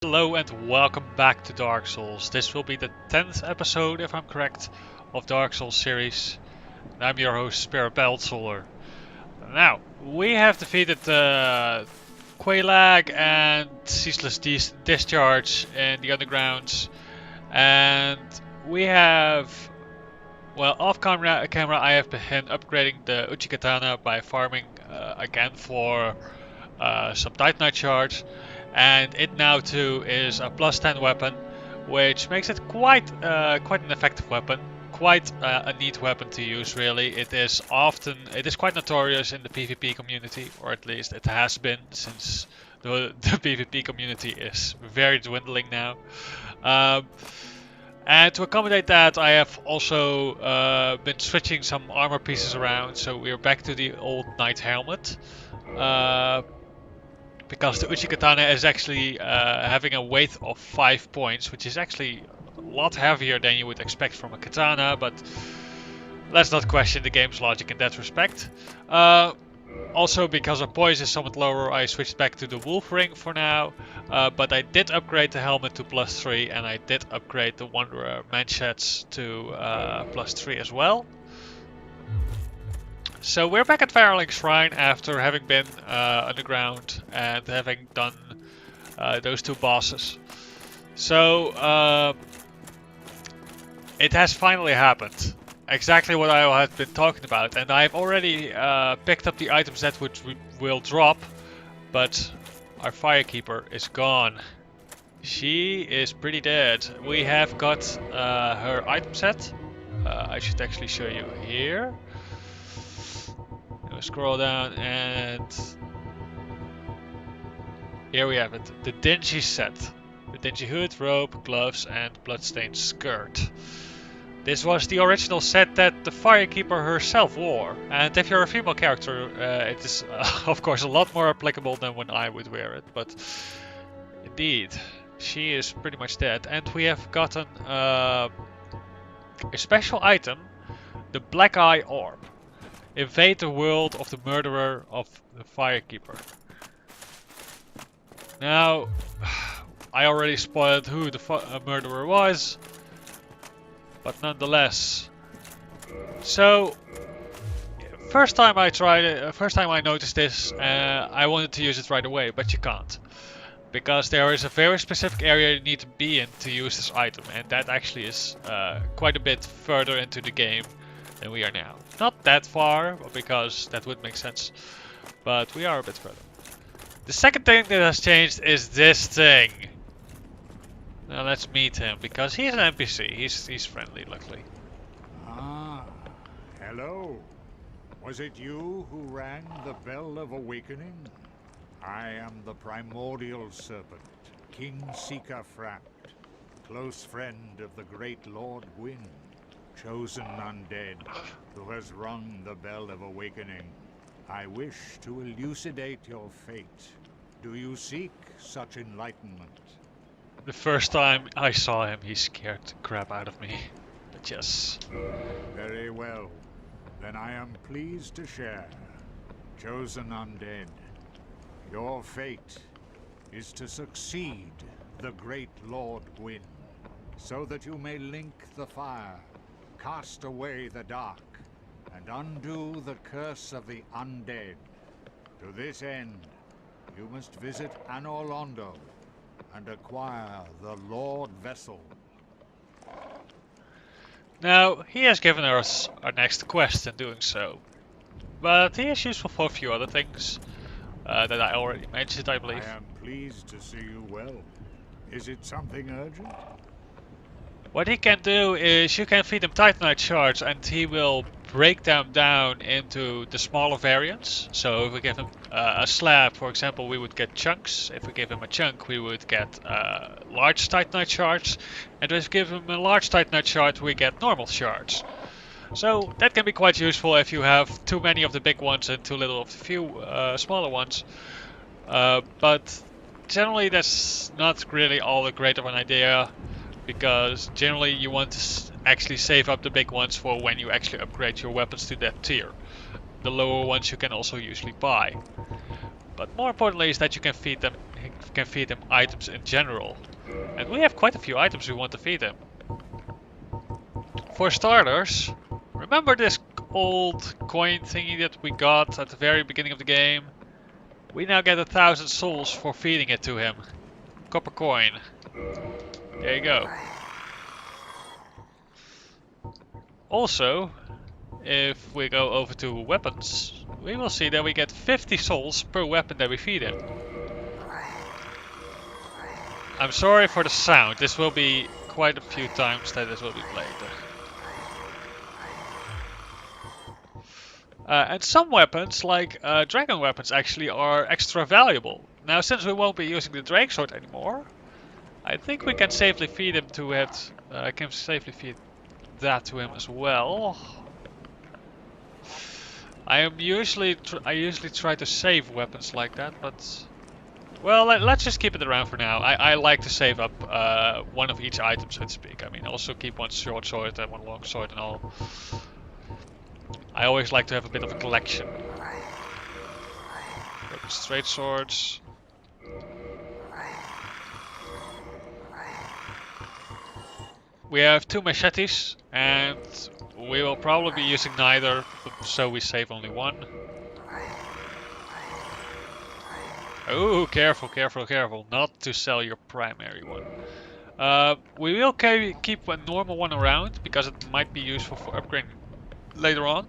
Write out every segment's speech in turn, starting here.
Hello and welcome back to Dark Souls. This will be the 10th episode, if I'm correct, of Dark Souls series. And I'm your host, Spirit Beltsoler. Now, we have defeated Quailag and Ceaseless Discharge in the undergrounds. And we have, well, off camera I have been upgrading the Uchikatana by farming again for some Titanite shards. And it now too is a plus 10 weapon, which makes it quite an effective weapon, quite a neat weapon to use. Really, it is quite notorious in the PvP community, or at least it has been since the PvP community is very dwindling now. And to accommodate that, I have also been switching some armor pieces around, so we're back to the old knight helmet. Because the Uchikatana is actually having a weight of 5 points, which is actually a lot heavier than you would expect from a katana, but let's not question the game's logic in that respect. Also, because our poise is somewhat lower, I switched back to the wolf ring for now, but I did upgrade the helmet to +3, and I did upgrade the Wanderer manchets to +3 as well. So we're back at Firelink Shrine after having been underground and having done those two bosses. So it has finally happened. Exactly what I had been talking about, and I've already picked up the items that will drop, but our Firekeeper is gone. She is pretty dead. We have got her item set. I should actually show you here. Scroll down and here we have it, the Dingy set. The Dingy hood, robe, gloves and bloodstained skirt. This was the original set that the Firekeeper herself wore, and if you're a female character it is of course a lot more applicable than when I would wear it, but indeed she is pretty much dead. And we have gotten a special item, the Black Eye Orb. Invade the world of the murderer of the Firekeeper. Now, I already spoiled who the murderer was, but nonetheless. So, first time I noticed this, I wanted to use it right away, but you can't. Because there is a very specific area you need to be in to use this item, and that actually is quite a bit further into the game than we are now. Not that far, because that would make sense, but we are a bit further. The second thing that has changed is this thing. Now let's meet him, because he's an NPC. He's friendly, luckily. Ah, hello. Was it you who rang the bell of awakening? I am the primordial serpent, King Sika Fract, close friend of the great Lord Gwyn. Chosen undead, who has rung the bell of awakening. I wish to elucidate your fate. Do you seek such enlightenment? The first time I saw him, he scared the crap out of me. But yes. Very well. Then I am pleased to share. Chosen undead, your fate is to succeed the great Lord Gwyn, so that you may link the fire, cast away the dark, and undo the curse of the undead. To this end, you must visit Anor Londo and acquire the Lord Vessel. Now, he has given us our next quest in doing so, but he is useful for a few other things that I already mentioned, I believe. I am pleased to see you well. Is it something urgent? What he can do is you can feed him Titanite shards and he will break them down into the smaller variants. So if we give him a slab, for example, we would get chunks. If we give him a chunk, we would get large Titanite shards. And if we give him a large Titanite shard, we get normal shards. So that can be quite useful if you have too many of the big ones and too little of the few smaller ones. But generally that's not really all that great of an idea, because generally you want to actually save up the big ones for when you actually upgrade your weapons to that tier. The lower ones you can also usually buy. But more importantly is that you can feed them items in general. And we have quite a few items we want to feed them. For starters, remember this old coin thingy that we got at the very beginning of the game? We now get 1,000 souls for feeding it to him. Copper coin. There you go. Also, if we go over to weapons, we will see that we get 50 souls per weapon that we feed him. I'm sorry for the sound, this will be quite a few times that this will be played. And some weapons, like dragon weapons, actually are extra valuable. Now, since we won't be using the Drake Sword anymore, I think we can safely feed him to it. I can safely feed that to him as well. I usually try to save weapons like that, but well, let's just keep it around for now. I like to save up one of each item, so to speak. I mean, also keep one short sword and one long sword and all. I always like to have a bit of a collection. Straight swords. We have 2 machetes, and we will probably be using neither, so we save only one. Oh, careful, careful, careful, not to sell your primary one. We will keep a normal one around, because it might be useful for upgrading later on.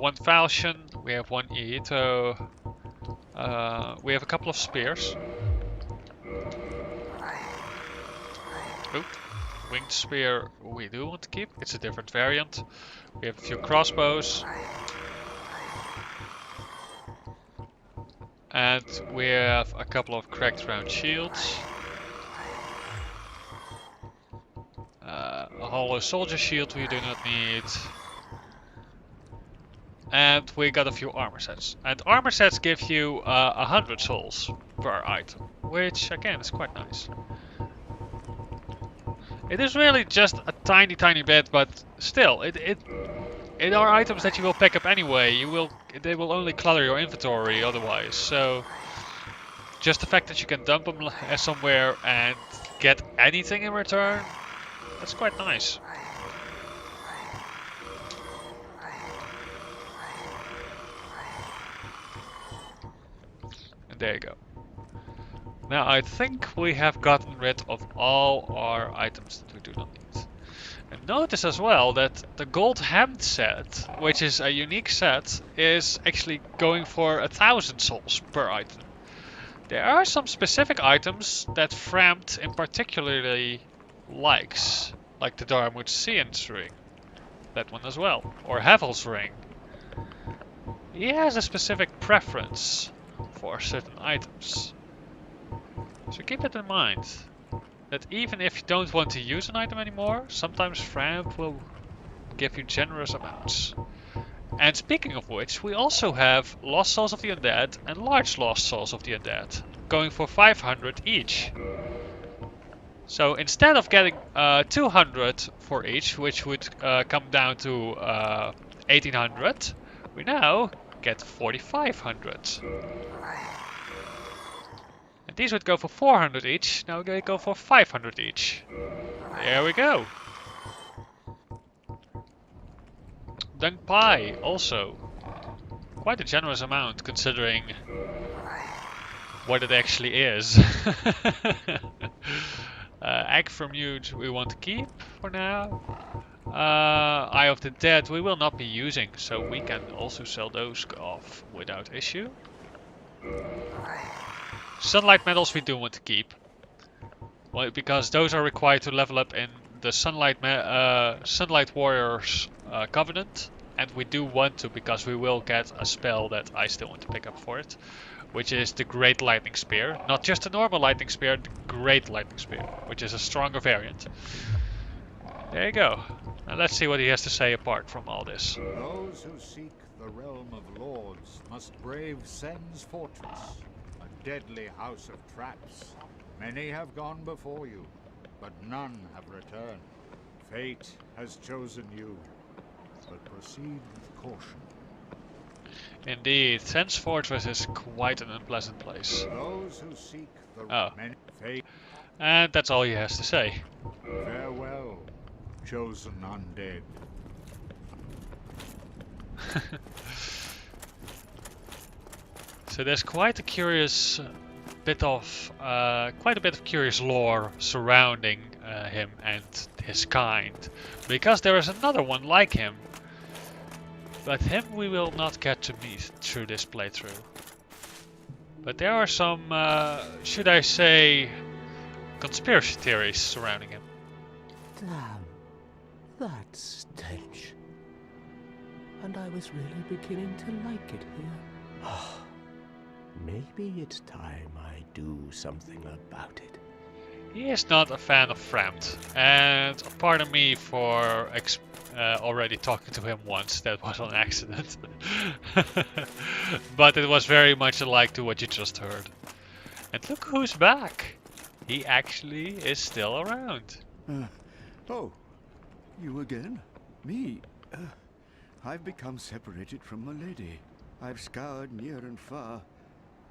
One falchion, we have one Ito. We have a couple of spears. Oop. Winged spear we do want to keep, it's a different variant. We have a few crossbows. And we have a couple of cracked round shields. A hollow soldier shield we do not need. And we got a few armor sets. And armor sets give you 100 souls per item, which again is quite nice. It is really just a tiny bit, but still, it are items that you will pick up anyway. They will only clutter your inventory otherwise. So just the fact that you can dump them somewhere and get anything in return, that's quite nice. And there you go. Now I think we have gotten rid of all our items that we do not need. And notice as well that the gold hemmed set, which is a unique set, is actually going for 1,000 souls per item. There are some specific items that Frampt in particularly likes, like the Darmut Sien's ring, that one as well, or Havel's ring. He has a specific preference for certain items. So keep that in mind, that even if you don't want to use an item anymore, sometimes Frampt will give you generous amounts. And speaking of which, we also have Lost Souls of the Undead and Large Lost Souls of the Undead, going for 500 each. So instead of getting 200 for each, which would come down to 1800, we now get 4500. And these would go for 400 each, now they go for 500 each. There we go. Dung Pai also. Quite a generous amount considering what it actually is. Egg from Mute we want to keep for now. Eye of the Dead we will not be using, so we can also sell those off without issue. Sunlight medals we do want to keep. Well, because those are required to level up in the Sunlight Warriors Covenant. And we do want to, because we will get a spell that I still want to pick up for it. Which is the Great Lightning Spear. Not just a normal Lightning Spear, the Great Lightning Spear. Which is a stronger variant. There you go. Now let's see what he has to say apart from all this. Those who seek the realm of lords must brave Sens Fortress, a deadly house of traps. Many have gone before you, but none have returned. Fate has chosen you, but proceed with caution. Indeed, Sens Fortress is quite an unpleasant place. Those who seek the Oh, many fate, and that's all he has to say. farewell, chosen undead. So there's quite a curious quite a bit of curious lore surrounding him and his kind, because there is another one like him, but him we will not get to meet through this playthrough. But there are some, should I say, conspiracy theories surrounding him. Damn, that stench. And I was really beginning to like it here. Maybe it's time I do something about it. He is not a fan of Framt, and pardon me for already talking to him once. That was on accident. But it was very much alike to what you just heard. And look who's back! He actually is still around. Oh, you again? Me? I've become separated from my lady. I've scoured near and far,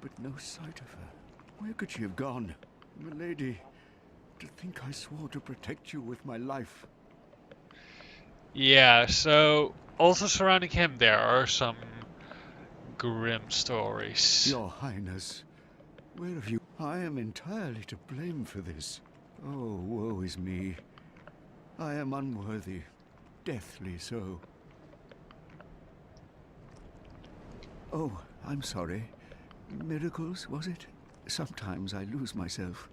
but no sight of her. Where could she have gone? Milady, to think I swore to protect you with my life. Yeah, so also surrounding him there are some grim stories. Your Highness, where have you... I am entirely to blame for this. Oh, woe is me. I am unworthy, deathly so. Oh, I'm sorry. Miracles, was it? Sometimes I lose myself.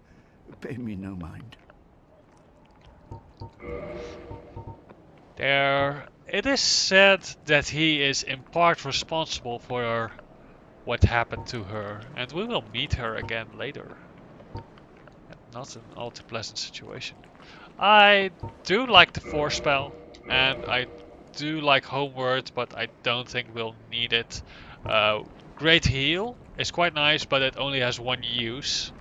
Pay me no mind. It is said that he is in part responsible for what happened to her, and we will meet her again later. Not an all too pleasant situation. I do like the Force spell, and I do like Homeward, but I don't think we'll need it. Great Heal is quite nice, but it only has one use.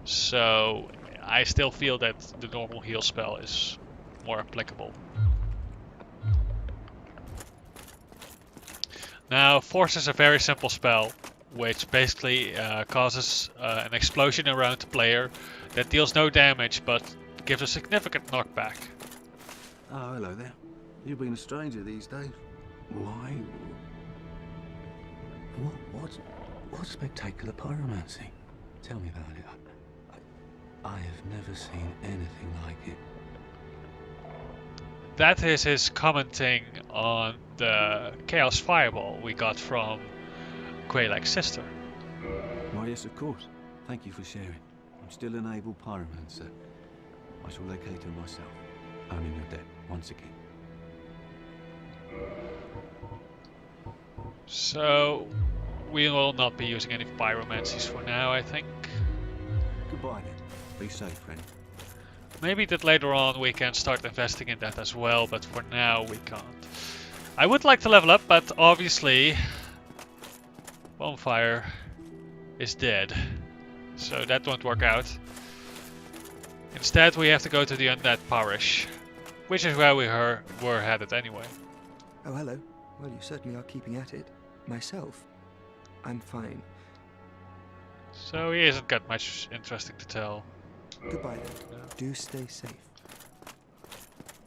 So I still feel that the normal heal spell is more applicable. Now, Force is a very simple spell, which basically causes an explosion around the player that deals no damage, but gives a significant knockback. Oh, hello there. You've been a stranger these days. Why? What spectacular pyromancy? Tell me about it. I have never seen anything like it. That is his commenting on the Chaos Fireball we got from Quaylak's sister. Why, yes, of course. Thank you for sharing. I'm still an able pyromancer. I shall locate her myself. I'm in your debt once again. So we will not be using any pyromancies for now, I think. Goodbye then. Be safe, friend. Maybe that later on we can start investing in that as well, but for now we can't. I would like to level up, but obviously Bonfire is dead, so that won't work out. Instead we have to go to the Undead Parish, which is where we were headed anyway. Oh, hello. Well, you certainly are keeping at it. Myself, I'm fine. So he hasn't got much interesting to tell. Goodbye then. Do stay safe.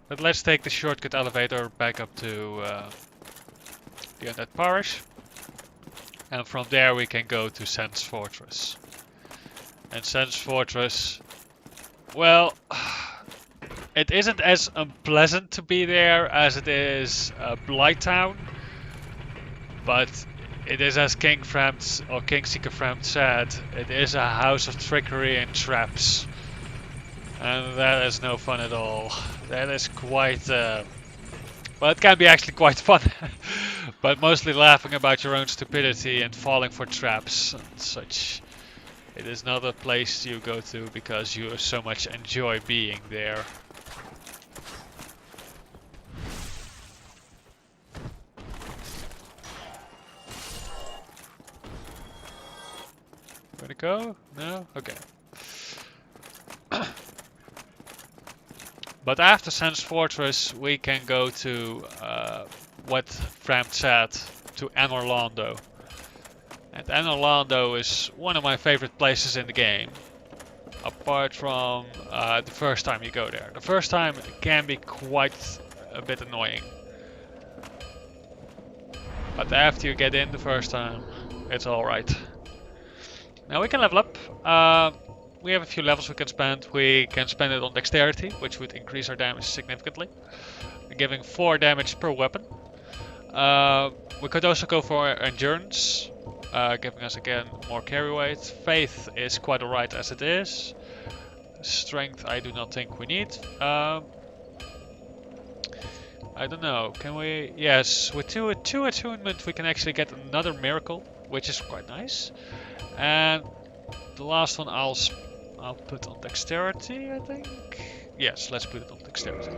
But let's take the shortcut elevator back up to the Undead Parish. And from there we can go to Sens Fortress. And Sens Fortress, well, it isn't as unpleasant to be there as it is Blighttown. But it is, as King Framt or King Seeker Framt said, it is a house of trickery and traps. And that is no fun at all. That is quite, well, it can be actually quite fun. But mostly laughing about your own stupidity and falling for traps and such. It is not a place you go to because you so much enjoy being there. Where to go? No? Okay. But after Sens Fortress we can go to what Fram said to Anorlando. And Anorlando is one of my favorite places in the game. Apart from the first time you go there. The first time can be quite a bit annoying. But after you get in the first time, it's alright. Now we can level up. We have a few levels we can spend. We can spend it on dexterity, which would increase our damage significantly, giving 4 damage per weapon. We could also go for endurance, giving us again more carry weight. Faith is quite alright as it is. Strength I do not think we need. I don't know, can we... Yes, with two attunement we can actually get another miracle, which is quite nice. And the last one I'll put on dexterity, I think. Yes, let's put it on dexterity.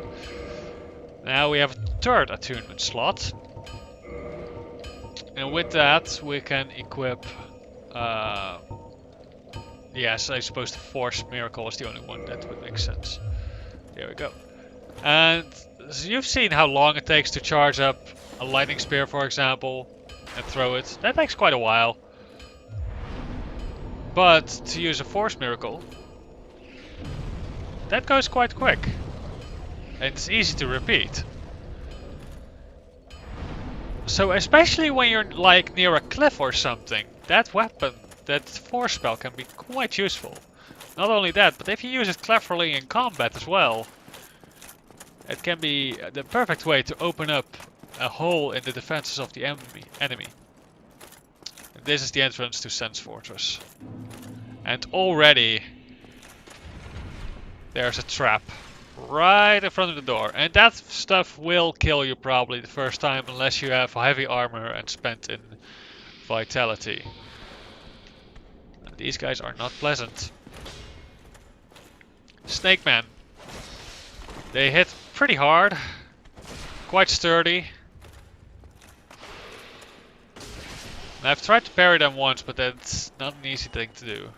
Now we have a third attunement slot. And with that we can equip... yes, I suppose the Force Miracle is the only one that would make sense. There we go. And so you've seen how long it takes to charge up a lightning spear, for example, and throw it. That takes quite a while. But to use a Force Miracle, that goes quite quick. And it's easy to repeat. So especially when you're like near a cliff or something, that weapon, that Force spell can be quite useful. Not only that, but if you use it cleverly in combat as well, it can be the perfect way to open up a hole in the defenses of the enemy. And this is the entrance to Sens Fortress. And already there's a trap right in front of the door. And that stuff will kill you probably the first time unless you have heavy armor and spent in vitality. And these guys are not pleasant. Snake Man. They hit pretty hard. Quite sturdy. And I've tried to parry them once, but that's not an easy thing to do.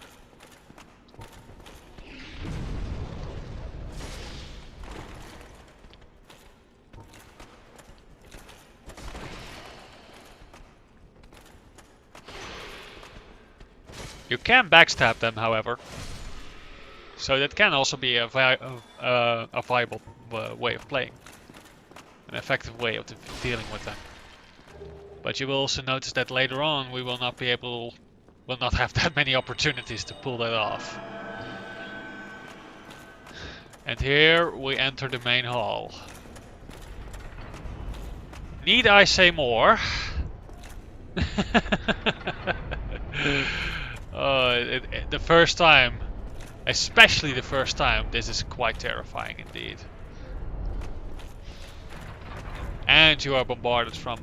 You can backstab them, however. So that can also be a viable way of playing. An effective way of dealing with them. But you will also notice that later on we will not have that many opportunities to pull that off. And here we enter the main hall. Need I say more? The first time, especially the first time, this is quite terrifying indeed. And you are bombarded from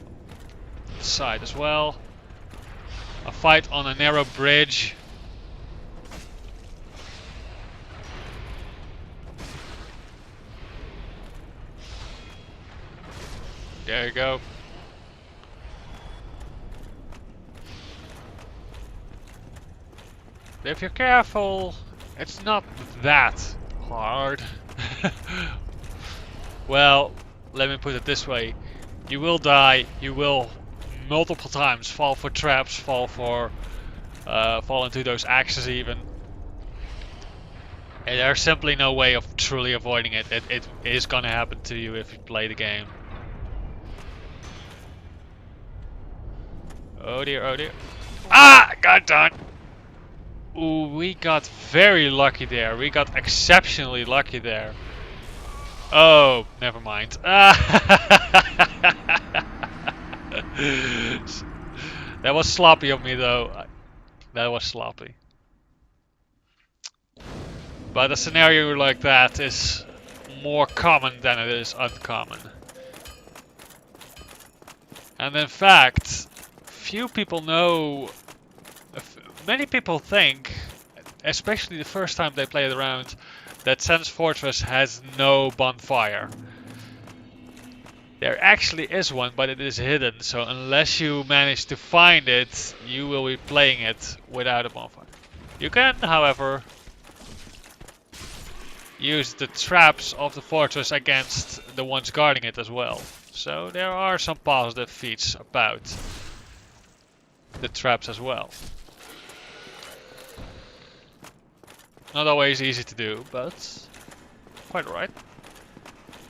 the side as well. A fight on a narrow bridge. There you go. If you're careful, it's not that hard. Well, let me put it this way. You will die, you will multiple times fall for traps, fall into those axes even. And there's simply no way of truly avoiding it. It is gonna happen to you if you play the game. Oh dear, oh dear. Ah! Got done! Ooh, we got very lucky there. We got exceptionally lucky there. Oh, never mind. That was sloppy of me though. That was sloppy. But a scenario like that is more common than it is uncommon. And in fact, few people know... Many people think, especially the first time they play it around, that Sens Fortress has no bonfire. There actually is one, but it is hidden, so unless you manage to find it, you will be playing it without a bonfire. You can, however, use the traps of the fortress against the ones guarding it as well. So there are some positive feats about the traps as well. Not always easy to do, but quite alright.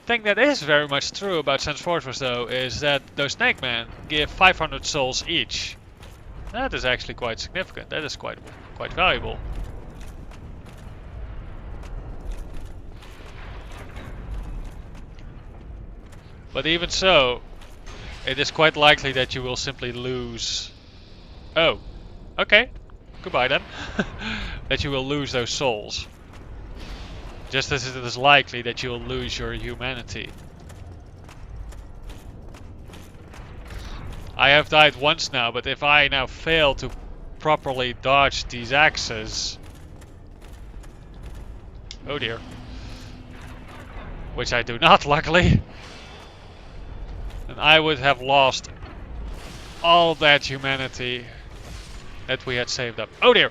Thing that is very much true about Sens Fortress though is that those snake men give 500 souls each. That is actually quite significant. That is quite valuable. But even so, it is quite likely that you will simply lose. Oh, okay. Goodbye then. That you will lose those souls. Just as it is likely that you'll lose your humanity. I have died once now, but if I now fail to properly dodge these axes... Oh dear. Which I do not, luckily. Then I would have lost all that humanity that we had saved up. Oh dear!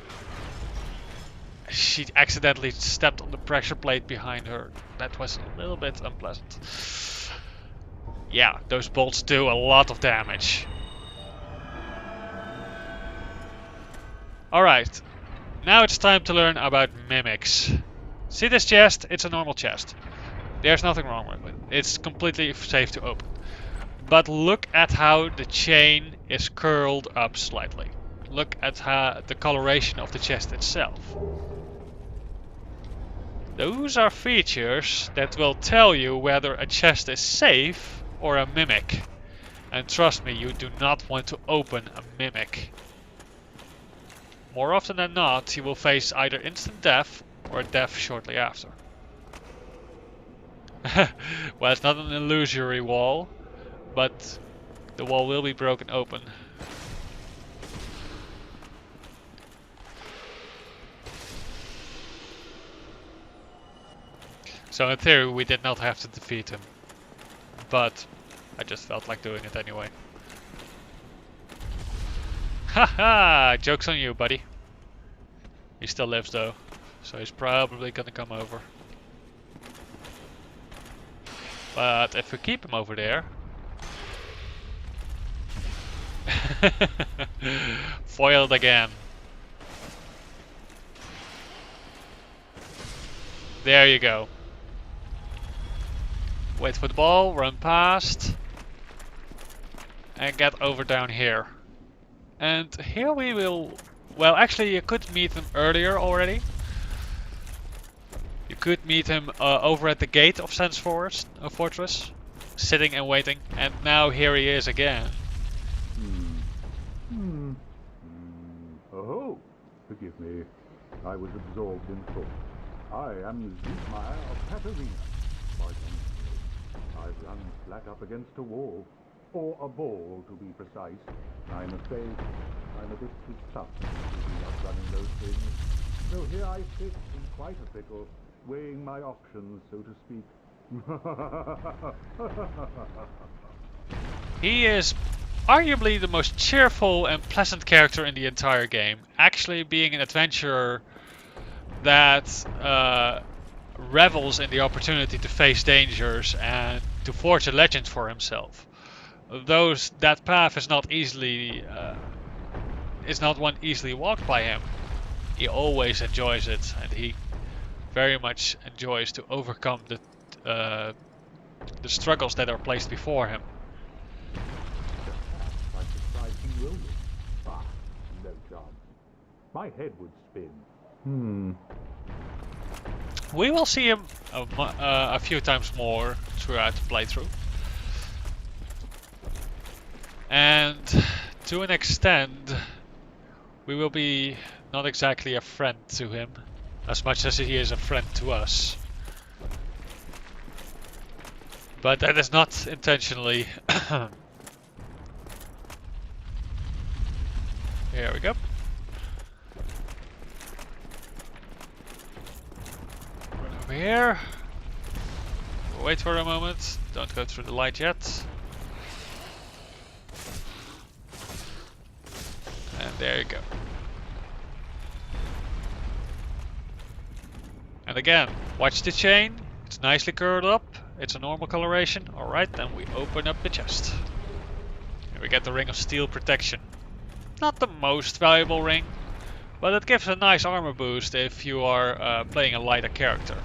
She accidentally stepped on the pressure plate behind her. That was a little bit unpleasant. Yeah, those bolts do a lot of damage. Alright, now it's time to learn about mimics. See this chest? It's a normal chest. There's nothing wrong with it. It's completely safe to open. But look at how the chain is curled up slightly. Look at how the coloration of the chest itself. Those are features that will tell you whether a chest is safe or a mimic. And trust me, you do not want to open a mimic. More often than not, you will face either instant death or death shortly after. Well, it's not an illusory wall, but the wall will be broken open. So in theory we did not have to defeat him, but I just felt like doing it anyway. Haha! Joke's on you, buddy. He still lives though, so he's probably gonna come over. But if we keep him over there... Foiled again. There you go. Wait for the ball, run past. And get over down here. And here we will... Well, actually you could meet him earlier already. You could meet him over at the gate of Sens Fortress. Sitting and waiting. And now here he is again. Oh, forgive me. I was absorbed in thought. I am Zutmeyer of Katarina. I've run flat up against a wall. Or a ball, to be precise. I'm afraid I'm a bit too tough to be out running those things. So here I sit in quite a pickle, weighing my options, so to speak. He is arguably the most cheerful and pleasant character in the entire game. Actually being an adventurer that revels in the opportunity to face dangers and to forge a legend for himself. Though that path is not one easily walked by him, he always enjoys it, and he very much enjoys to overcome the struggles that are placed before him. Like surprising William. Ah, no chance. My head would spin. We will see him a few times more throughout the playthrough. And to an extent, we will be not exactly a friend to him, as much as he is a friend to us. But that is not intentionally. Here we go. Run over here. Wait for a moment. Don't go through the light yet. And there you go. And again, watch the chain. It's nicely curled up. It's a normal coloration. Alright, then we open up the chest. And we get the Ring of Steel Protection. Not the most valuable ring, but it gives a nice armor boost if you are playing a lighter character.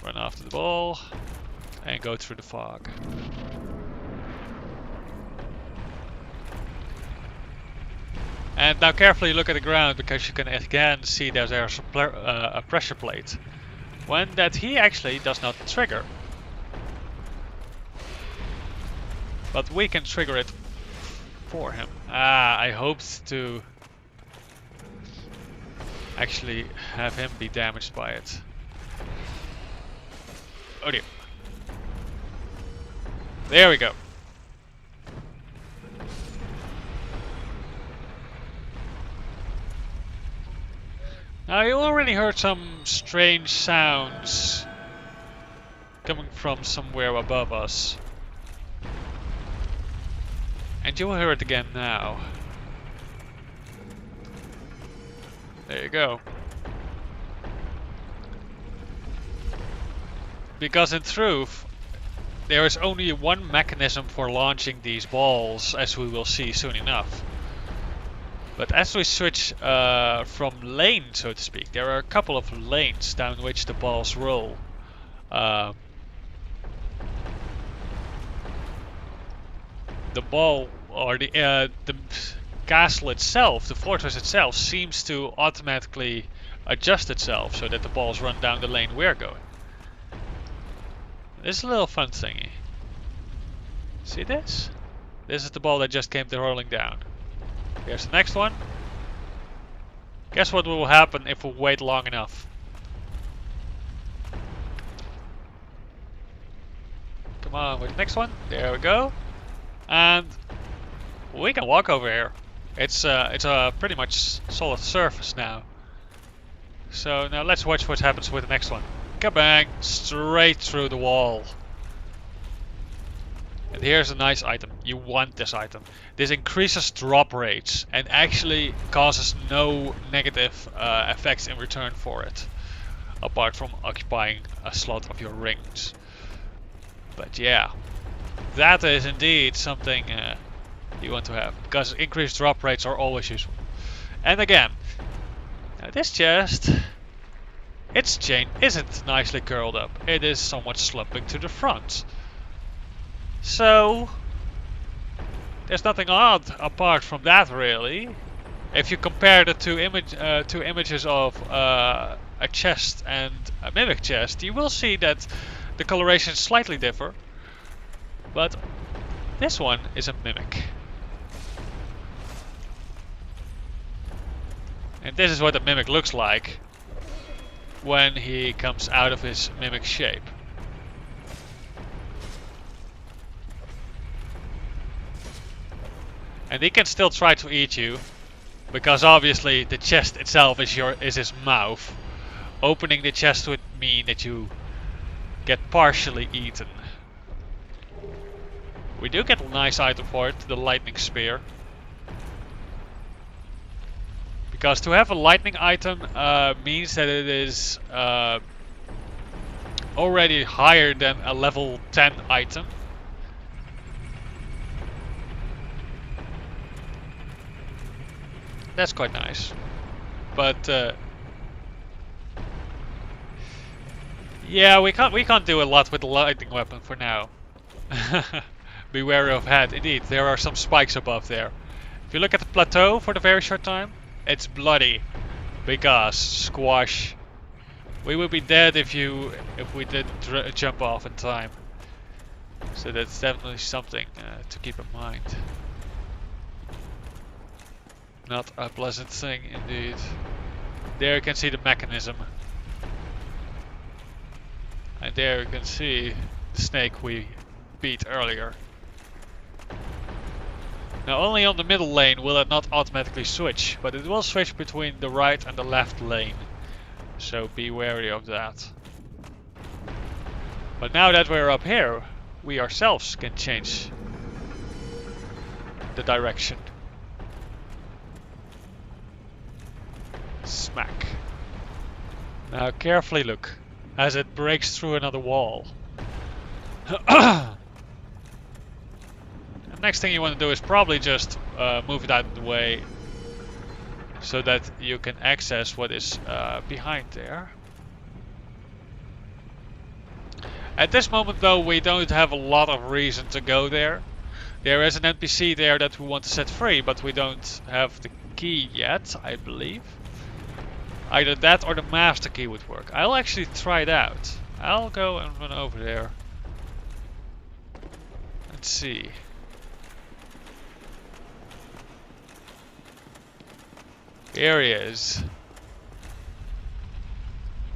Run after the ball and go through the fog. And now carefully look at the ground, because you can again see there's a pressure plate. When that he actually does not trigger. But we can trigger it for him. I hoped to actually have him be damaged by it. Oh dear. There we go. Now you already heard some strange sounds coming from somewhere above us. And you will hear it again now. There you go. Because in truth, there is only one mechanism for launching these balls, as we will see soon enough. But as we switch from lane, so to speak, there are a couple of lanes down which the balls roll. The ball, or the castle itself, the fortress itself, seems to automatically adjust itself so that the balls run down the lane we're going. This is a little fun thingy. See this? This is the ball that just came rolling down. Here's the next one. Guess what will happen if we wait long enough? Come on with the next one. There we go. And we can walk over here. It's a pretty much solid surface now. So now let's watch what happens with the next one. Kabang! Straight through the wall. And here's a nice item. You want this item. This increases drop rates and actually causes no negative effects in return for it, apart from occupying a slot of your rings. But yeah, that is indeed something you want to have, because increased drop rates are always useful. And again, now this chest, its chain isn't nicely curled up. It is somewhat slumping to the front. So there's nothing odd apart from that, really. If you compare the two images of a chest and a mimic chest, you will see that the colorations slightly differ. But this one is a mimic. And this is what a mimic looks like when he comes out of his mimic shape. And he can still try to eat you, because obviously the chest itself is his mouth. Opening the chest would mean that you get partially eaten. We do get a nice item for it, the lightning spear. Because to have a lightning item means that it is already higher than a level 10 item. That's quite nice, but yeah, we can't do a lot with the lightning weapon for now. Be wary of head. Indeed, there are some spikes above there. If you look at the plateau for the very short time, it's bloody because squash. We would be dead if we didn't jump off in time. So that's definitely something to keep in mind. Not a pleasant thing indeed. There you can see the mechanism. And there you can see the snake we beat earlier. Now only on the middle lane will it not automatically switch, but it will switch between the right and the left lane. So be wary of that. But now that we're up here, we ourselves can change the direction. Smack. Now carefully look, as it breaks through another wall. And next thing you want to do is probably just move it out of the way, so that you can access what is behind there. At this moment though, we don't have a lot of reason to go there. There is an NPC there that we want to set free, but we don't have the key yet, I believe. Either that or the master key would work. I'll actually try it out. I'll go and run over there. Let's see. Here he is.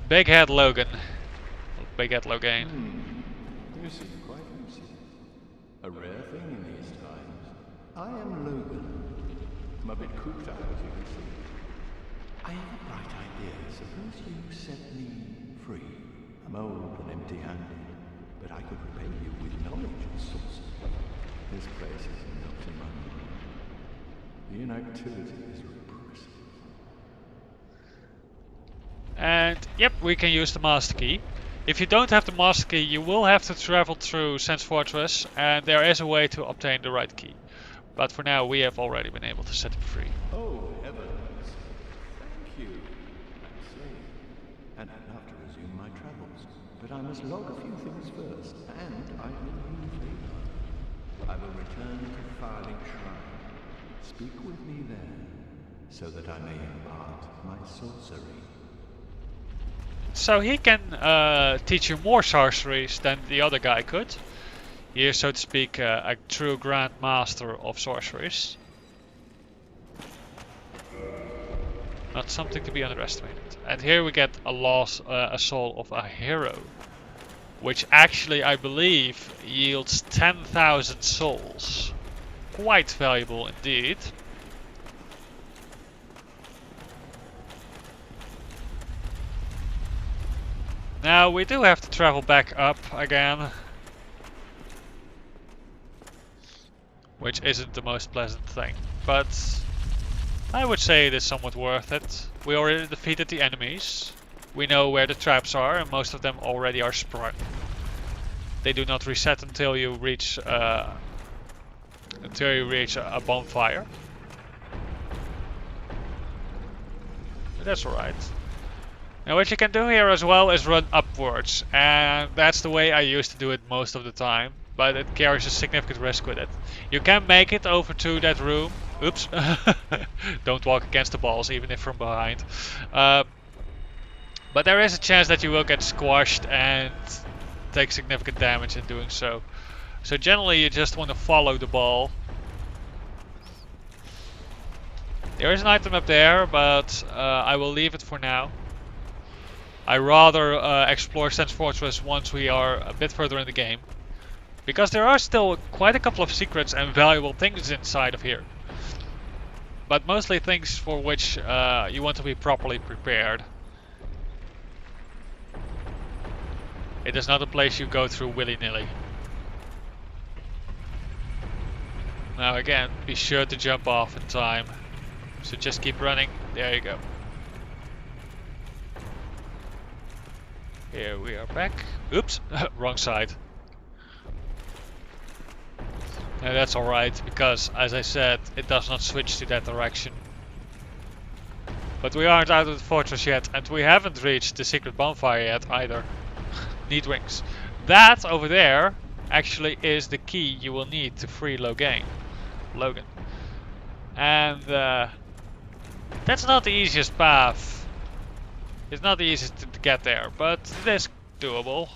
Big Head Logan. Big Head Logan. You seem quite lucid. A rare thing in these times. I am Logan. I'm a bit cooped up, as you can see. I have a bright idea. Suppose you set me free. I'm old and empty-handed, but I could repay you with knowledge and sorcery. This place is not in my mind. The inactivity is repressive. And yep, we can use the master key. If you don't have the master key, you will have to travel through Sens Fortress, and there is a way to obtain the right key. But for now, we have already been able to set it free. Oh, heavens. Thank you. I'm safe. And I'd love to resume my travels. But I must log a few things first, and I will you a favor. I will return to Farthing Shrine. Speak with me there, so that I may impart my sorcery. So he can teach you more sorceries than the other guy could. He is, so to speak, a true Grand Master of sorceries. Not something to be underestimated. And here we get a soul of a hero, which actually, I believe, yields 10,000 souls. Quite valuable indeed. Now we do have to travel back up again, which isn't the most pleasant thing, but I would say it is somewhat worth it. We already defeated the enemies, we know where the traps are, and most of them already are sprung. They do not reset until you reach a bonfire. But that's alright. Now what you can do here as well is run upwards, and that's the way I used to do it most of the time, but it carries a significant risk with it. You can make it over to that room. Oops. Don't walk against the balls, even if from behind. But there is a chance that you will get squashed and take significant damage in doing so. So generally you just want to follow the ball. There is an item up there, but I will leave it for now. I rather explore Sens Fortress once we are a bit further in the game, because there are still quite a couple of secrets and valuable things inside of here, but mostly things for which you want to be properly prepared. It is not a place you go through willy-nilly. Now again, be sure to jump off in time, so just keep running. There you go. Here we are back. Oops, wrong side. Now that's alright, because as I said, it does not switch to that direction. But we aren't out of the fortress yet, and we haven't reached the secret bonfire yet either. Need wings. That over there actually is the key you will need to free Logan. And that's not the easiest path. It's not the easiest to get there, but it is doable.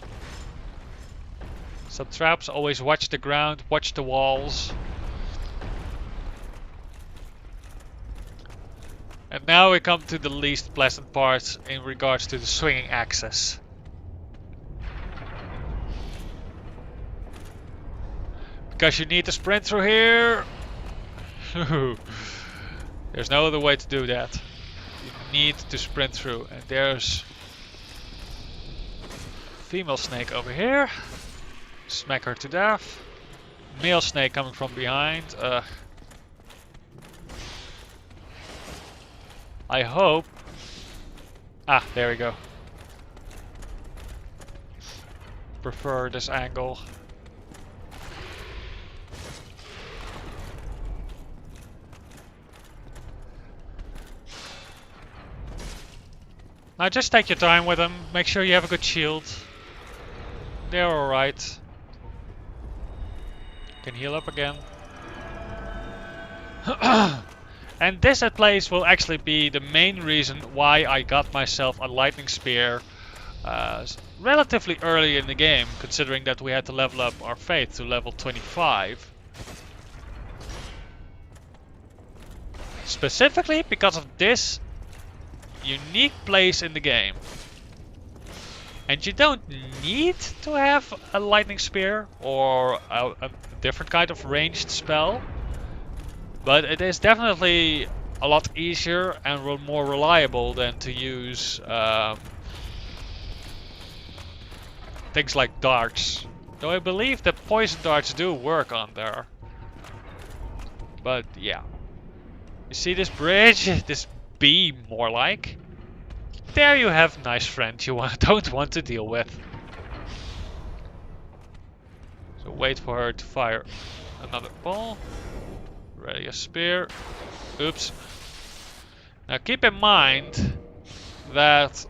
Some traps, always watch the ground, watch the walls. And now we come to the least pleasant part in regards to the swinging axis. Because you need to sprint through here. There's no other way to do that. You need to sprint through, and there's female snake over here. Smack her to death. Male snake coming from behind. I hope. Ah, there we go. prefer this angle. Now just take your time with them, make sure you have a good shield. They're alright. Can heal up again. And this place will actually be the main reason why I got myself a lightning spear relatively early in the game, considering that we had to level up our faith to level 25. Specifically because of this unique place in the game. And you don't need to have a lightning spear or a different kind of ranged spell. But it is definitely a lot easier and more reliable than to use things like darts. Though I believe that poison darts do work on there. But yeah. You see this bridge? This beam more like? There you have nice friend you don't want to deal with. So wait for her to fire another ball. Ready a spear. Oops. Now keep in mind that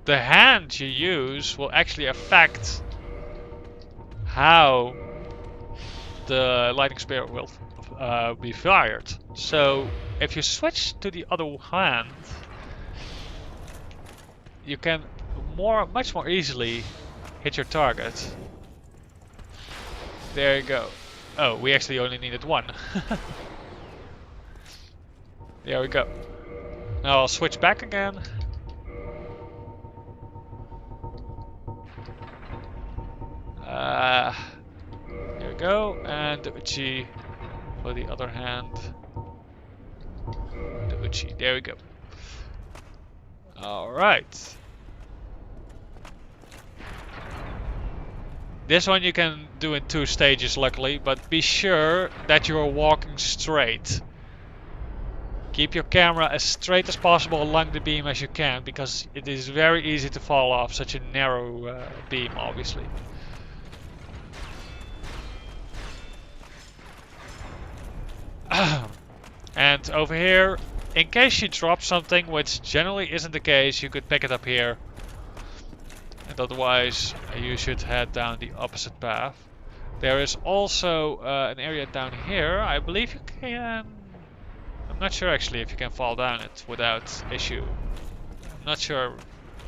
the hand you use will actually affect how the lightning spear will be fired. So if you switch to the other hand, you can much more easily hit your target. There you go. Oh, we actually only needed one. There we go. Now I'll switch back again. Here we go. And the Uchi for the other hand. The Uchi. There we go. Alright. This one you can do in 2 stages luckily, but be sure that you are walking straight. Keep your camera as straight as possible along the beam as you can, because it is very easy to fall off such a narrow beam, obviously. And over here, in case you drop something, which generally isn't the case, you could pick it up here. And otherwise, you should head down the opposite path. There is also an area down here. I believe you can... I'm not sure actually if you can fall down it without issue. I'm not sure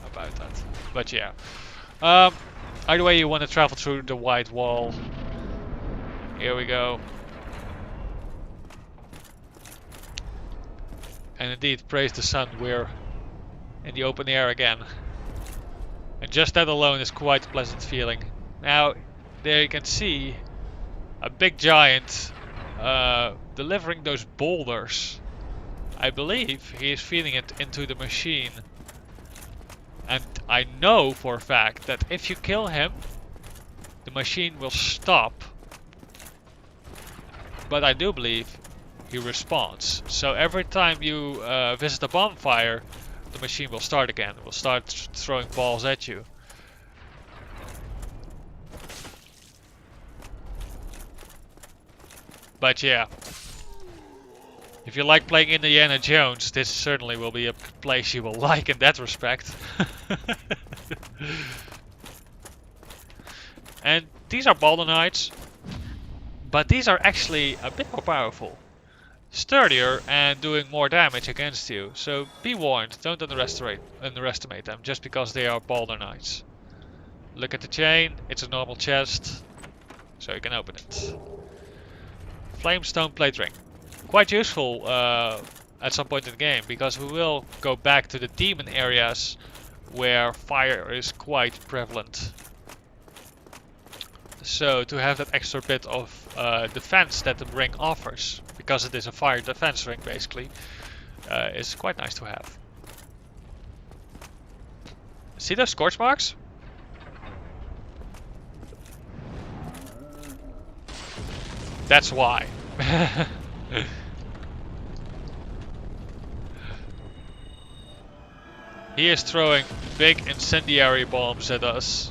about that. But yeah. Either way, you want to travel through the white wall. Here we go. And indeed, praise the sun, we're in the open air again. And just that alone is quite a pleasant feeling. Now, there you can see a big giant delivering those boulders. I believe he is feeding it into the machine. And I know for a fact that if you kill him, the machine will stop. But I do believe he respawns. So every time you visit a bonfire, the machine will start again. It will start throwing balls at you. But yeah, if you like playing Indiana Jones, this certainly will be a place you will like in that respect. And these are Boulder Knights, but these are actually a bit more powerful, sturdier, and doing more damage against you. So be warned, don't underestimate them just because they are Boulder Knights. Look at the chain, it's a normal chest, so you can open it. Flamestone plate ring. Quite useful at some point in the game, because we will go back to the demon areas where fire is quite prevalent. So to have that extra bit of defense that the ring offers, because it is a fire defense ring basically, is quite nice to have. See those scorch marks? That's why. He is throwing big incendiary bombs at us.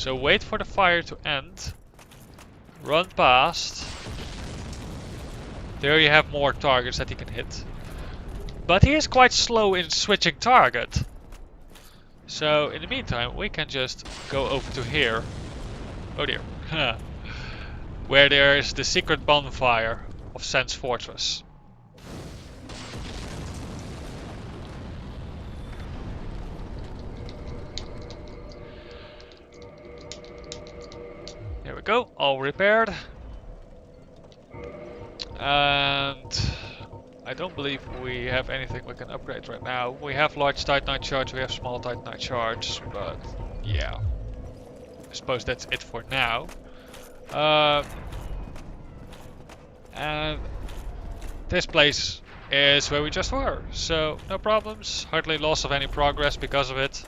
So wait for the fire to end. Run past. There you have more targets that he can hit. But he is quite slow in switching target. So in the meantime we can just go over to here. Oh dear. Where there is the secret bonfire of Sens Fortress. There we go, all repaired. And I don't believe we have anything we can upgrade right now. We have large Titanite charge, we have small Titanite charge, but yeah. I suppose that's it for now. And this place is where we just were, so no problems, hardly loss of any progress because of it.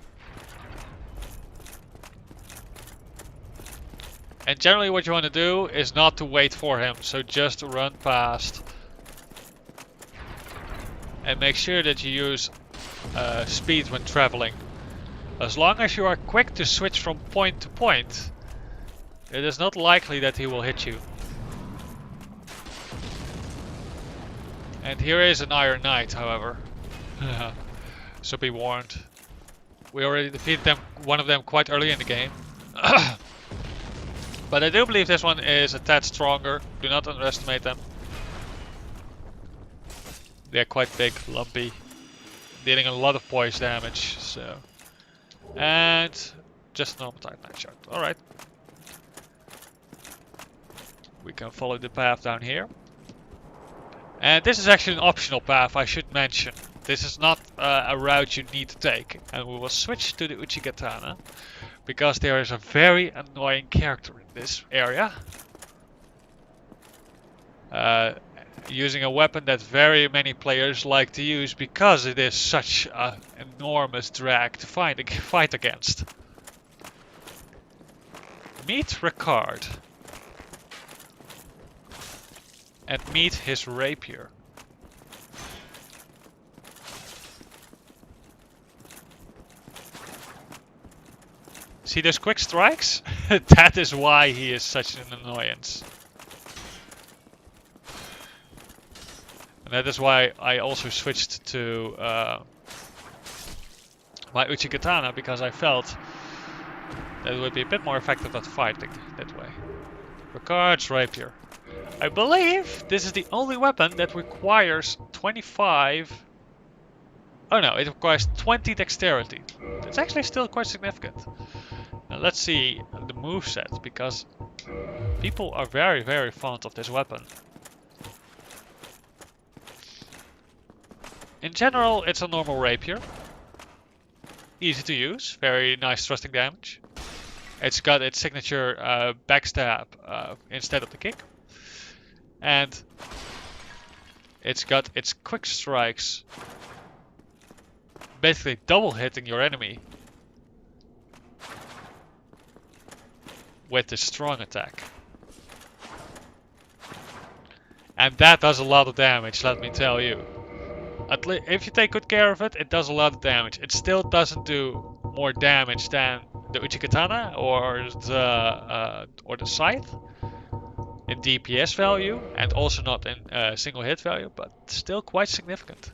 And generally what you want to do is not to wait for him, so just run past. And make sure that you use speed when traveling. As long as you are quick to switch from point to point, it is not likely that he will hit you. And here is an Iron Knight, however. So be warned. We already defeated them, one of them quite early in the game. But I do believe this one is a tad stronger. Do not underestimate them. They're quite big, lumpy, dealing a lot of poise damage. So, and just normal Titanite shard. All right. We can follow the path down here. And this is actually an optional path, I should mention. This is not a route you need to take. And we will switch to the Uchigatana, because there is a very annoying character in this area. Using a weapon that very many players like to use because it is such an enormous drag to fight against. Meet Ricard. And meet his rapier. See those quick strikes? That is why he is such an annoyance. And that is why I also switched to my Uchigatana, because I felt that it would be a bit more effective at fighting that way. Ricard's rapier. I believe this is the only weapon that requires 25... Oh no, it requires 20 dexterity. It's actually still quite significant. Now let's see the moveset, because people are very, very fond of this weapon. In general, it's a normal rapier. Easy to use, very nice thrusting damage. It's got its signature backstab instead of the kick. And it's got its quick strikes, basically double hitting your enemy with the strong attack. And that does a lot of damage, let me tell you. If you take good care of it, it does a lot of damage. It still doesn't do more damage than the Uchigatana or the Scythe in DPS value, and also not in single hit value, but still quite significant.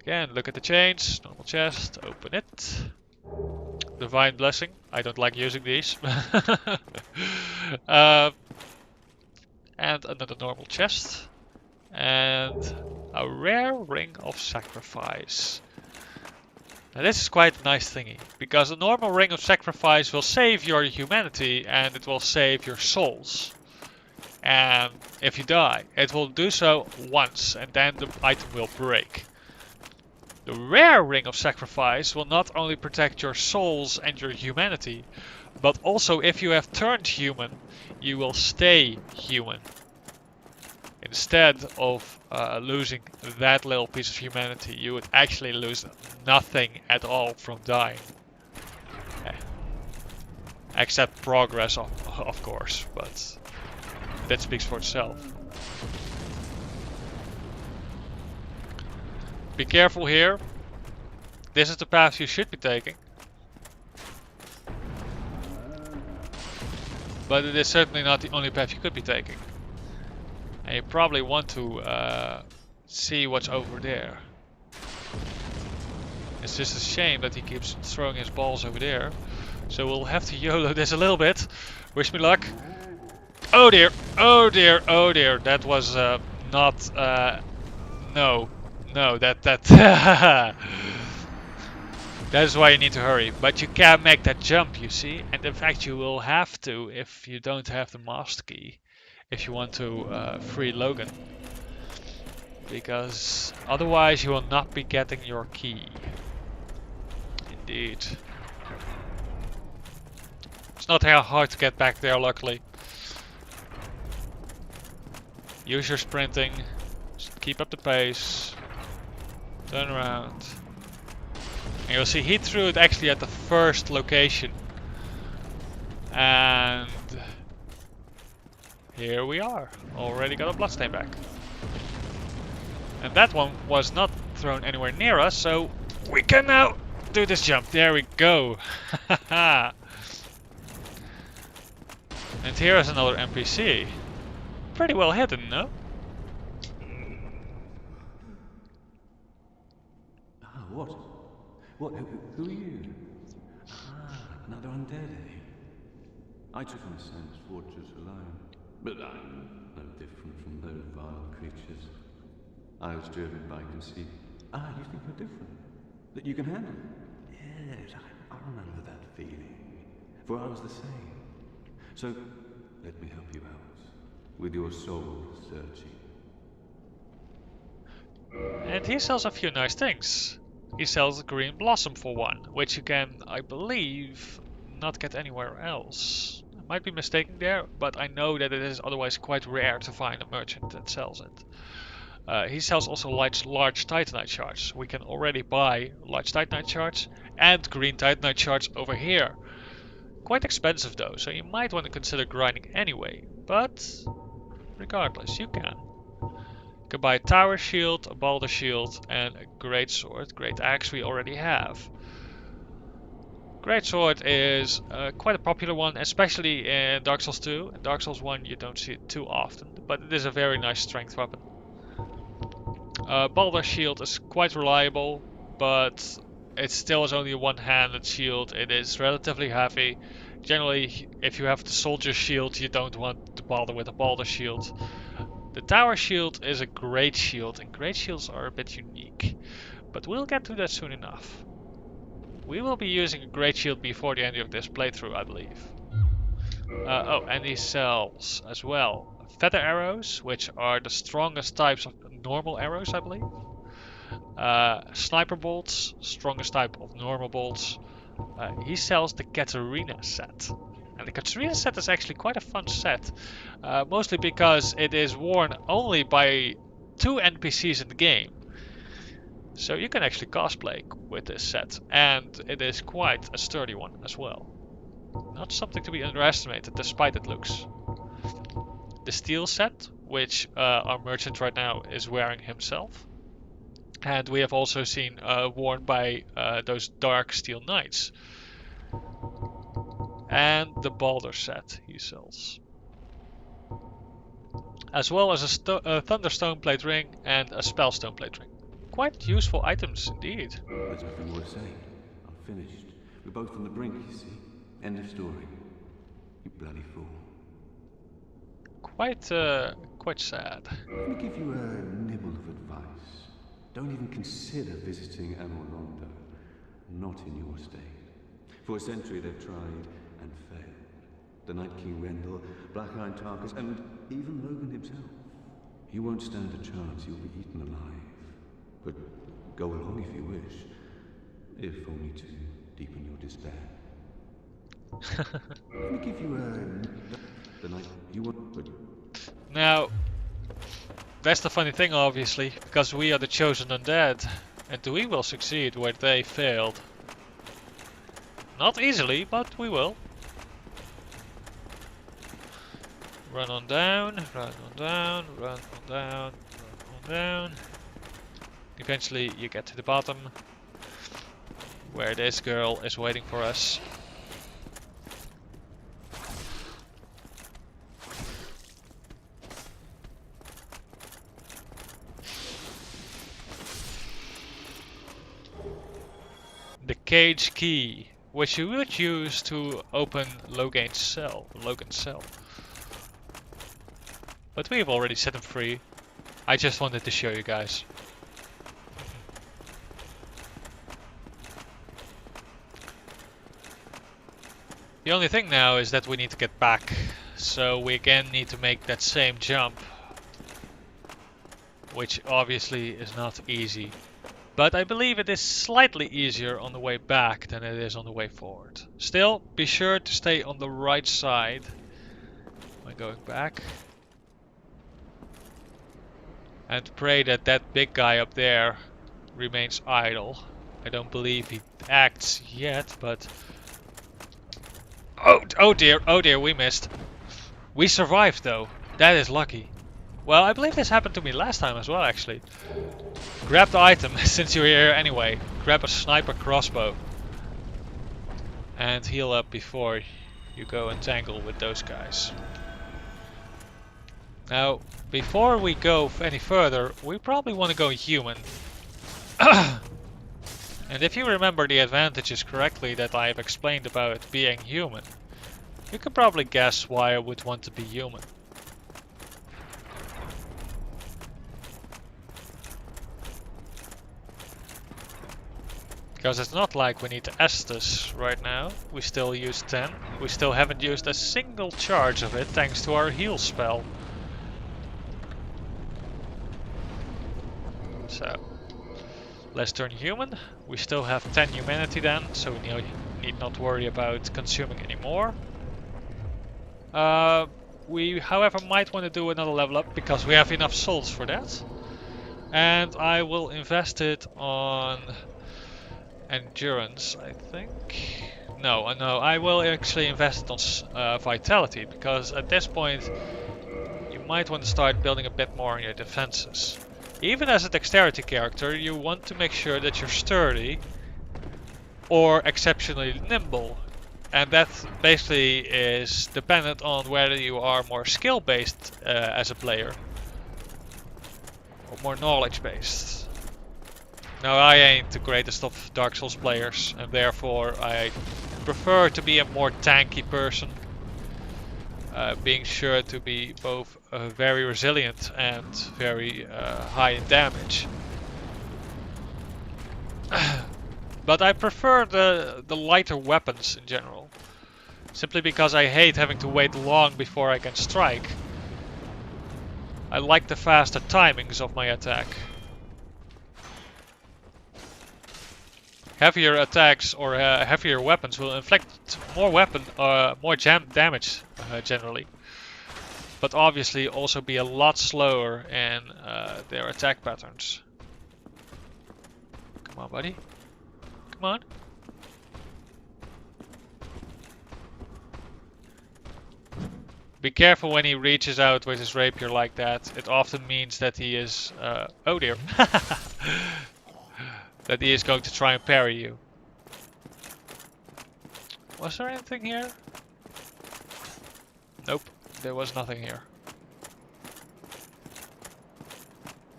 Again, look at the chains, normal chest, open it. Divine Blessing, I don't like using these. And another normal chest. And a rare Ring of Sacrifice. Now this is quite a nice thingy, because a normal Ring of Sacrifice will save your humanity and it will save your souls. And if you die, it will do so once and then the item will break. The rare Ring of Sacrifice will not only protect your souls and your humanity, but also if you have turned human, you will stay human. Instead of losing that little piece of humanity, you would actually lose nothing at all from dying. Except progress, of course, but that speaks for itself. Be careful here. This is the path you should be taking. but it is certainly not the only path you could be taking. And you probably want to see what's over there. It's just a shame that he keeps throwing his balls over there. So we'll have to YOLO this a little bit. Wish me luck. Oh dear, oh dear, oh dear. That was not... no, that... That is why you need to hurry. But you can't make that jump, you see. And in fact you will have to if you don't have the master key. If you want to free Logan. Because otherwise you will not be getting your key. Indeed. It's not hard to get back there, luckily. Use your sprinting. Just keep up the pace. Turn around. And you'll see he threw it actually at the first location. And here we are. Already got a bloodstain back. And that one was not thrown anywhere near us, so we can now do this jump. There we go. And here is another NPC. Pretty well hidden, no? Ah, what? What? Who are you? Ah, another undead, eh? I took on Sens Fortress alone, but I'm no different from those vile creatures. I was driven by conceit. Ah, you think you're different? That you can handle it? Yes, I remember that feeling. For I was the same. So, let me help you out. With your soul searching. And he sells a few nice things. He sells a green blossom for one, which you can, I believe, not get anywhere else. I might be mistaken there, but I know that it is otherwise quite rare to find a merchant that sells it. He sells also large titanite shards. We can already buy large titanite shards and green titanite shards over here. Quite expensive though, so you might want to consider grinding anyway. But regardless, you can. You can buy a tower shield, a boulder shield, and a great sword. Great axe we already have. Great sword is quite a popular one, especially in Dark Souls 2. In Dark Souls 1 you don't see it too often, but it is a very nice strength weapon. Boulder shield is quite reliable, but it still is only a one-handed shield. It is relatively heavy. Generally, if you have the soldier shield, you don't want to bother with a boulder shield. The tower shield is a great shield, and great shields are a bit unique. But we'll get to that soon enough. We will be using a great shield before the end of this playthrough, I believe. Oh, and he sells as well feather arrows, which are the strongest types of normal arrows, I believe. Sniper bolts, strongest type of normal bolts. He sells the Katarina set. And the Katarina set is actually quite a fun set. Mostly because it is worn only by 2 NPCs in the game. So you can actually cosplay with this set. And it is quite a sturdy one as well. Not something to be underestimated, despite it looks. The steel set, which our merchant right now is wearing himself. And we have also seen worn by those dark steel knights. And the Balder set he sells. As well as a Thunderstone plate ring and a Spellstone plate ring. Quite useful items indeed. There's nothing more to say. I'm finished. We're both on the brink, you see. End of story. You bloody fool. Quite sad. Let me give you a nibble of advice. Don't even consider visiting Amorlondo. Not in your state. For a century they've tried and failed. The Night King Rendell, Black Iron Tarkus, and even Logan himself. He won't stand a chance, he'll be eaten alive. But go along if you wish. If only to deepen your despair. Let me give you the night you want, but... Now, that's the funny thing, obviously, because we are the chosen undead, and we will succeed where they failed. Not easily, but we will. Run on down, run on down, run on down, run on down. Eventually you get to the bottom, where this girl is waiting for us. cage key, which you would use to open Logan's cell. But we've already set him free. I just wanted to show you guys. The only thing now is that we need to get back. So we again need to make that same jump. Which obviously is not easy. But I believe it is slightly easier on the way back than it is on the way forward. Still, be sure to stay on the right side when going back. And pray that that big guy up there remains idle. I don't believe he acts yet, but... Oh dear, we missed. We survived though. That is lucky. Well, I believe this happened to me last time as well, actually. Grab the item, since you're here anyway. Grab a sniper crossbow. And heal up before you go and tangle with those guys. Now, before we go any further, we probably want to go human. And if you remember the advantages correctly that I have explained about being human, you can probably guess why I would want to be human. Because it's not like we need to Estus right now. We still use 10. We still haven't used a single charge of it thanks to our heal spell. So, let's turn human. We still have 10 humanity then, so we need not worry about consuming any more. We, however, might want to do another level up because we have enough souls for that. And I will invest it on endurance, I think. No, I will actually invest it on vitality, because at this point you might want to start building a bit more on your defenses. Even as a dexterity character, you want to make sure that you're sturdy or exceptionally nimble. And that basically is dependent on whether you are more skill based as a player or more knowledge based. Now, I ain't the greatest of Dark Souls players, and therefore I prefer to be a more tanky person, being sure to be both very resilient and very high in damage. But I prefer the lighter weapons in general, simply because I hate having to wait long before I can strike. I like the faster timings of my attack. Heavier attacks or heavier weapons will inflict more damage generally, but obviously also be a lot slower in their attack patterns. Come on, buddy. Come on. Be careful when he reaches out with his rapier like that. It often means that he is... oh dear. That he is going to try and parry you. Was there anything here? Nope, there was nothing here.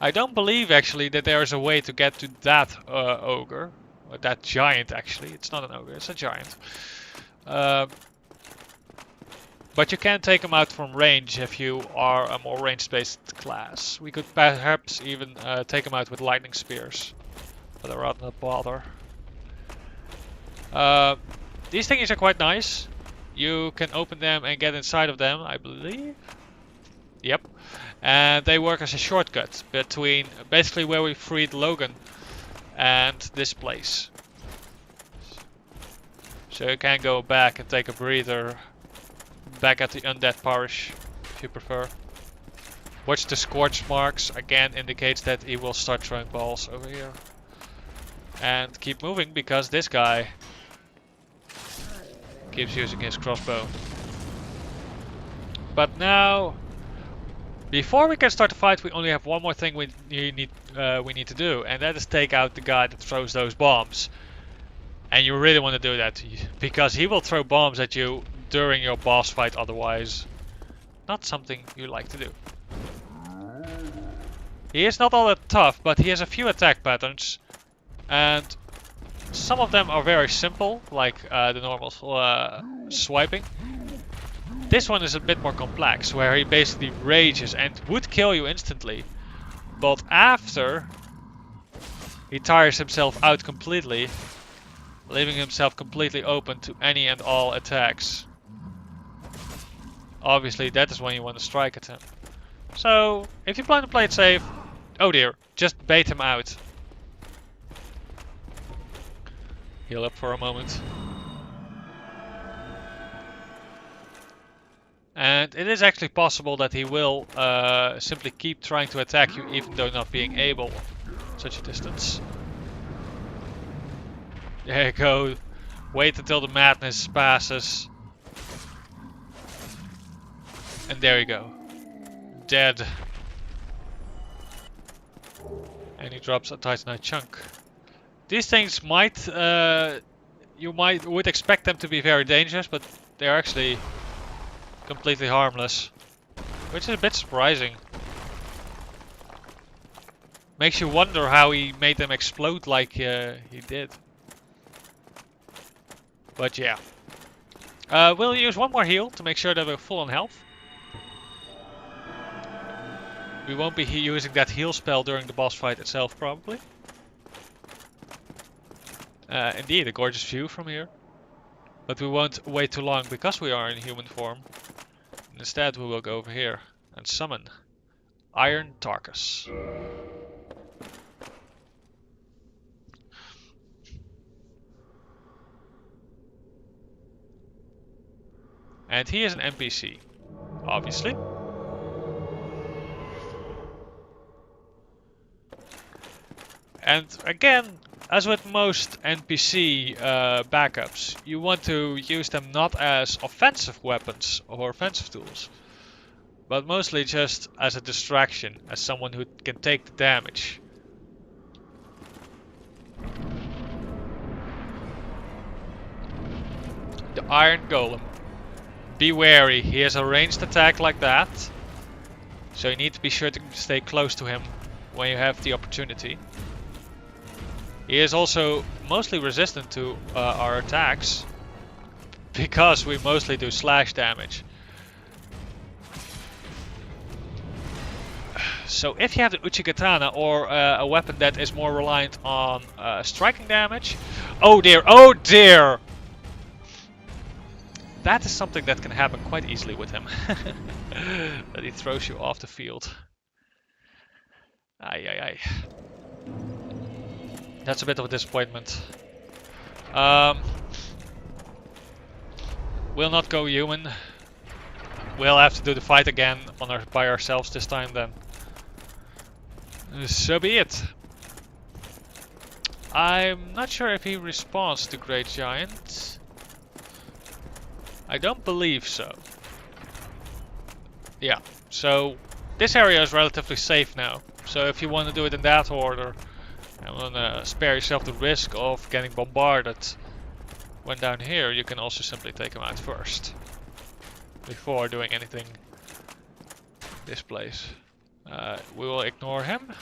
I don't believe actually that there is a way to get to that ogre. Or that giant actually. It's not an ogre, it's a giant. But you can take him out from range if you are a more range-based class. We could perhaps even take him out with lightning spears. But I'd rather not bother. These things are quite nice. You can open them and get inside of them, I believe. Yep. And they work as a shortcut between basically where we freed Logan and this place. So you can go back and take a breather back at the Undead Parish if you prefer. Watch the scorch marks, again indicates that he will start throwing balls over here. And keep moving because this guy keeps using his crossbow. But now, before we can start the fight, we only have one more thing we need to do, and that is take out the guy that throws those bombs. And you really want to do that because he will throw bombs at you during your boss fight. Otherwise, not something you like to do. He is not all that tough, but he has a few attack patterns. And Some of them are very simple, like the normal swiping. This one is a bit more complex, where he basically rages and would kill you instantly. But after, he tires himself out completely, leaving himself completely open to any and all attacks. Obviously, that is when you want to strike at him. So, if you plan to play it safe, oh dear, just bait him out. Heal up for a moment. And it is actually possible that he will simply keep trying to attack you even though not being able such a distance. There you go. Wait until the madness passes. And there you go. Dead. And he drops a Titanite chunk. These things might, you would expect them to be very dangerous, but they're actually completely harmless. Which is a bit surprising. Makes you wonder how he made them explode like he did. But yeah. We'll use one more heal to make sure that we're full on health. We won't be using that heal spell during the boss fight itself, probably. Indeed, a gorgeous view from here. But we won't wait too long because we are in human form. Instead, we will go over here and summon Iron Tarkus. And he is an NPC, obviously. And again, as with most NPC backups, you want to use them not as offensive weapons or offensive tools, but mostly just as a distraction, as someone who can take the damage. The Iron Golem. Be wary, he has a ranged attack like that, so you need to be sure to stay close to him when you have the opportunity. He is also mostly resistant to our attacks, because we mostly do slash damage. So if you have the Uchigatana or a weapon that is more reliant on striking damage... Oh dear, oh dear! That is something that can happen quite easily with him. That he throws you off the field. Ay ay ay. That's a bit of a disappointment. We'll not go human. We'll have to do the fight again by ourselves this time then. So be it. I'm not sure if he responds to Great Giant. I don't believe so. Yeah, so this area is relatively safe now. So if you want to do it in that order, and want to spare yourself the risk of getting bombarded when down here, you can also simply take him out first. Before doing anything in this place. We will ignore him.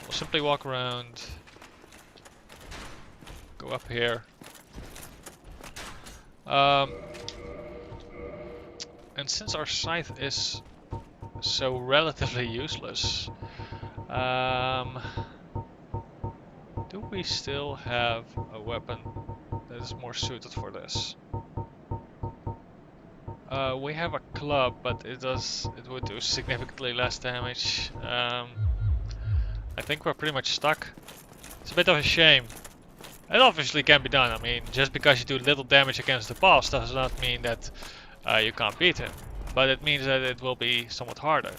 We'll simply walk around. Go up here. And since our scythe is so relatively useless, do we still have a weapon that is more suited for this? We have a club, but it would do significantly less damage. I think we're pretty much stuck. It's a bit of a shame. It obviously can be done. I mean, just because you do little damage against the boss does not mean that you can't beat him. But it means that it will be somewhat harder.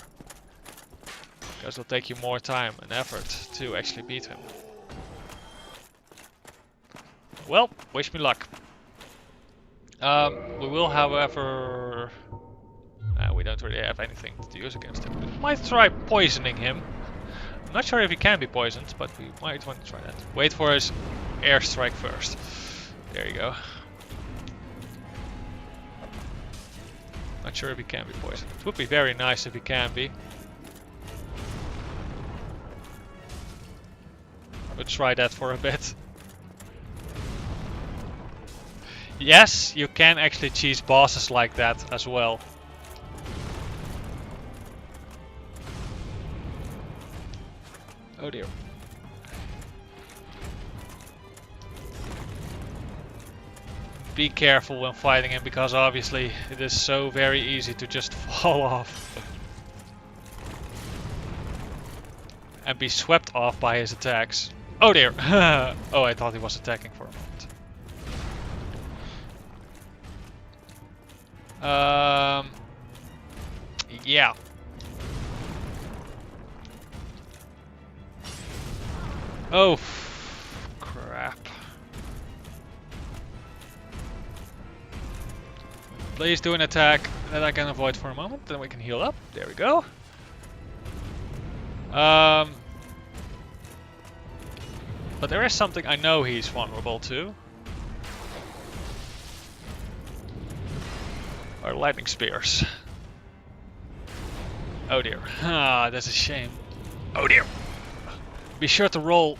Because it'll take you more time and effort to actually beat him. Well, wish me luck. We will, however... we don't really have anything to use against him. We might try poisoning him. I'm not sure if he can be poisoned, but we might want to try that. Wait for his airstrike first. There you go. Not sure if he can be poisoned. It would be very nice if he can be. We'll try that for a bit. Yes, you can actually cheese bosses like that as well. Oh dear. Be careful when fighting him, because obviously it is so very easy to just fall off. And be swept off by his attacks. Oh dear! Oh, I thought he was attacking for a moment. Yeah. Oh, crap. Please do an attack that I can avoid for a moment, then we can heal up. There we go. But there is something I know he's vulnerable to. Our lightning spears. Oh dear. Ah, that's a shame. Oh dear. Be sure to roll.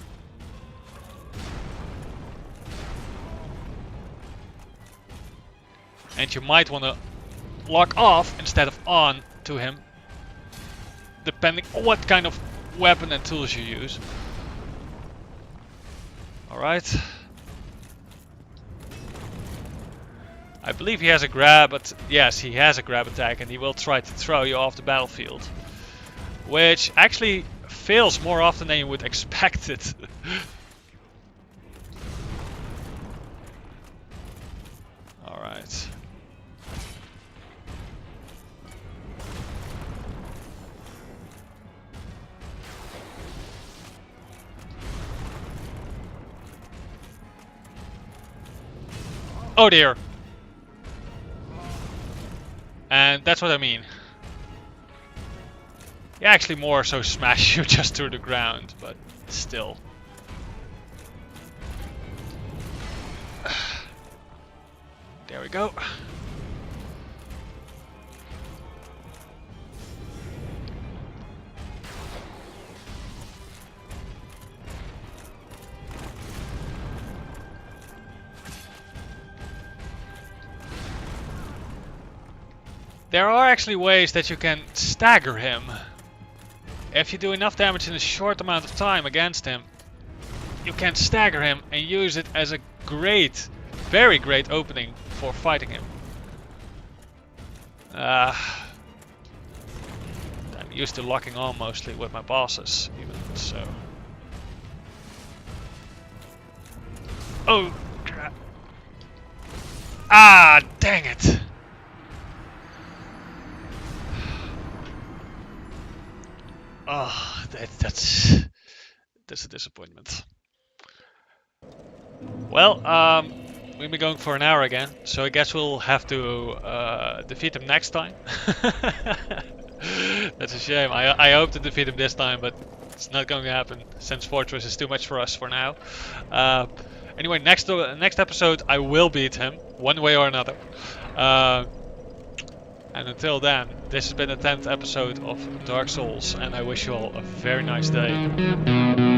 And you might want to lock off instead of on to him, depending on what kind of weapon and tools you use. Alright. I believe he has a grab, but yes, he has a grab attack, and he will try to throw you off the battlefield. Which actually fails more often than you would expect it. Alright. Oh dear. And that's what I mean. He actually more so smash you just through the ground, but still. There we go. There are actually ways that you can stagger him. If you do enough damage in a short amount of time against him, you can stagger him and use it as a great, very great opening for fighting him. I'm used to locking on mostly with my bosses, even so. Oh, crap. Ah, dang it. Oh, that's a disappointment. Well, we've been going for an hour again, so I guess we'll have to defeat him next time. That's a shame. I hope to defeat him this time, but it's not going to happen. Sens Fortress is too much for us for now. Anyway, next episode I will beat him, one way or another. And until then, this has been the 10th episode of Dark Souls, and I wish you all a very nice day.